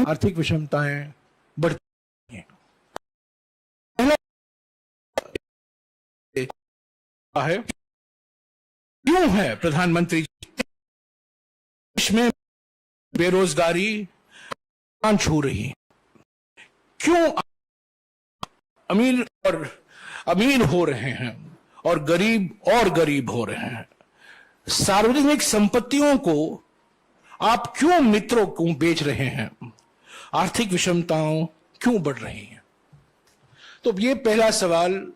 आर्थिक विषमताएं बढ़ती हैं। पहला है, क्यों है प्रधानमंत्री देश में बेरोजगारी छू रही है? क्यों अमीर हो रहे हैं और गरीब हो रहे हैं? सार्वजनिक संपत्तियों को आप क्यों मित्रों को बेच रहे हैं? आर्थिक विषमताओं क्यों बढ़ रही हैं? तो ये पहला सवाल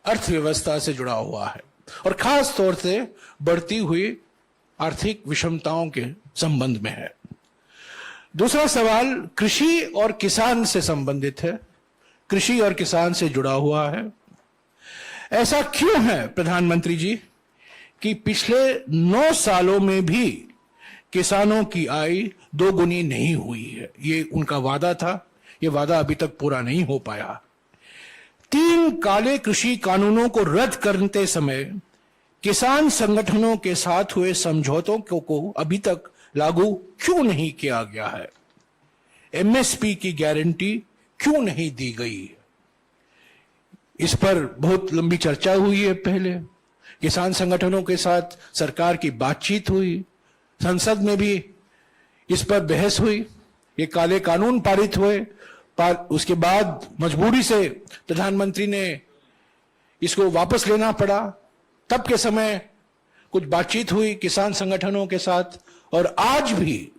अर्थव्यवस्था से जुड़ा हुआ है और खास तौर से बढ़ती हुई आर्थिक विषमताओं के संबंध में है। दूसरा सवाल कृषि और किसान से संबंधित है, कृषि और किसान से जुड़ा हुआ है। ऐसा क्यों है प्रधानमंत्री जी कि पिछले 9 सालों में भी किसानों की आय दोगुनी नहीं हुई है? ये उनका वादा था, ये वादा अभी तक पूरा नहीं हो पाया। 3 काले कृषि कानूनों को रद्द करते समय किसान संगठनों के साथ हुए समझौतों को अभी तक लागू क्यों नहीं किया गया है? एमएसपी की गारंटी क्यों नहीं दी गई? इस पर बहुत लंबी चर्चा हुई है। पहले किसान संगठनों के साथ सरकार की बातचीत हुई, संसद में भी इस पर बहस हुई, ये काले कानून पारित हुए। उसके बाद मजबूरी से प्रधानमंत्री ने इसको वापस लेना पड़ा। तब के समय कुछ बातचीत हुई किसान संगठनों के साथ, और आज भी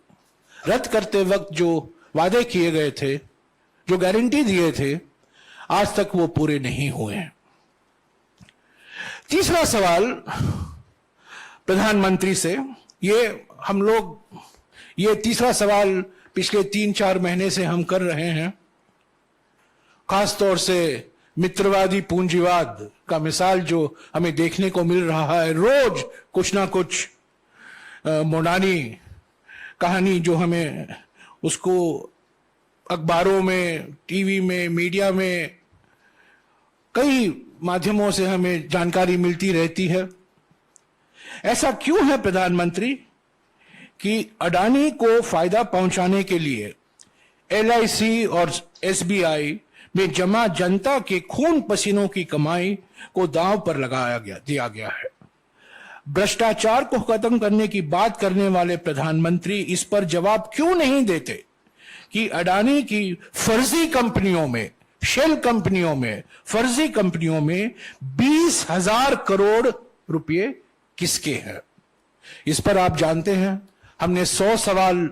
रद्द करते वक्त जो वादे किए गए थे, जो गारंटी दिए थे, आज तक वो पूरे नहीं हुए हैं। तीसरा सवाल प्रधानमंत्री से, ये तीसरा सवाल पिछले 3-4 महीने से हम कर रहे हैं। खास तौर से मित्रवादी पूंजीवाद का मिसाल जो हमें देखने को मिल रहा है, रोज कुछ ना कुछ मोनानी कहानी जो हमें उसको अखबारों में, टीवी में, मीडिया में, कई माध्यमों से हमें जानकारी मिलती रहती है। ऐसा क्यों है प्रधानमंत्री कि अडानी को फायदा पहुंचाने के लिए एलआईसी और एसबीआई में जमा जनता के खून पसीनों की कमाई को दांव पर दिया गया है? भ्रष्टाचार को खत्म करने की बात करने वाले प्रधानमंत्री इस पर जवाब क्यों नहीं देते कि अडानी की फर्जी कंपनियों में, शेल कंपनियों में, फर्जी कंपनियों में 20,000 करोड़ रुपए किसके हैं? इस पर आप जानते हैं, हमने 100 सवाल,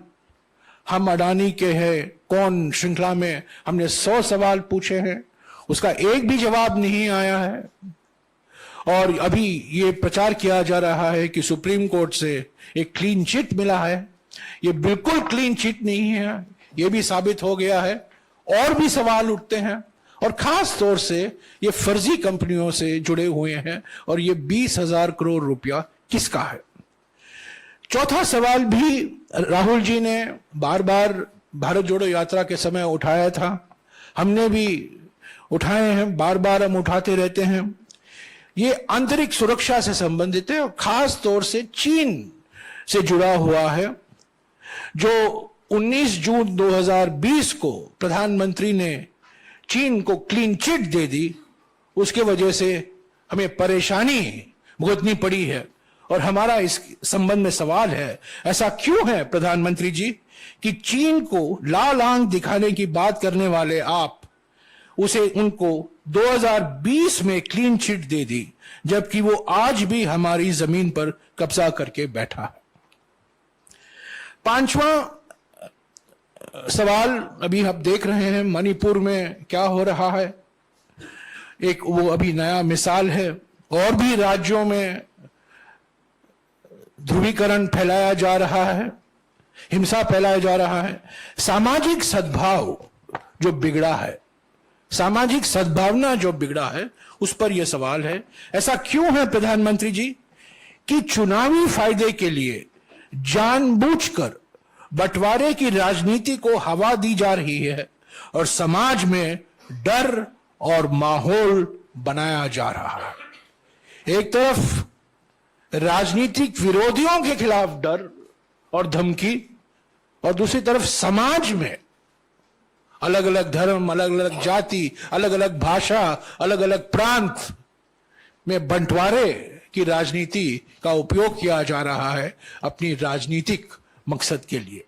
हम अडानी के हैं कौन श्रृंखला में हमने 100 सवाल पूछे हैं, उसका एक भी जवाब नहीं आया है। और अभी ये प्रचार किया जा रहा है कि सुप्रीम कोर्ट से एक क्लीन चिट मिला है। ये बिल्कुल क्लीन चिट नहीं है, ये भी साबित हो गया है। और भी सवाल उठते हैं, और खास तौर से ये फर्जी कंपनियों से जुड़े हुए हैं, और ये 20,000 करोड़ रुपया किसका है? चौथा सवाल भी राहुल जी ने बार बार भारत जोड़ो यात्रा के समय उठाया था, हमने भी उठाए हैं, बार बार हम उठाते रहते हैं। ये आंतरिक सुरक्षा से संबंधित है और खास तौर से चीन से जुड़ा हुआ है। जो 19 जून 2020 को प्रधानमंत्री ने चीन को क्लीन चिट दे दी, उसके वजह से हमें परेशानी भुगतनी पड़ी है। और हमारा इस संबंध में सवाल है, ऐसा क्यों है प्रधानमंत्री जी कि चीन को लाल आंख दिखाने की बात करने वाले आप उनको 2020 में क्लीन चिट दे दी, जबकि वो आज भी हमारी जमीन पर कब्जा करके बैठा है। 5वां सवाल अभी आप देख रहे हैं, मणिपुर में क्या हो रहा है, एक वो अभी नया मिसाल है। और भी राज्यों में ध्रुवीकरण फैलाया जा रहा है, हिंसा फैलाया जा रहा है। सामाजिक सद्भाव जो बिगड़ा है, सामाजिक सद्भावना जो बिगड़ा है, उस पर यह सवाल है। ऐसा क्यों है प्रधानमंत्री जी कि चुनावी फायदे के लिए जानबूझकर बंटवारे की राजनीति को हवा दी जा रही है और समाज में डर और माहौल बनाया जा रहा है? एक तरफ राजनीतिक विरोधियों के खिलाफ डर और धमकी, और दूसरी तरफ समाज में अलग अलग धर्म, अलग अलग जाति, अलग अलग भाषा, अलग अलग प्रांत में बंटवारे की राजनीति का उपयोग किया जा रहा है अपनी राजनीतिक मकसद के लिए।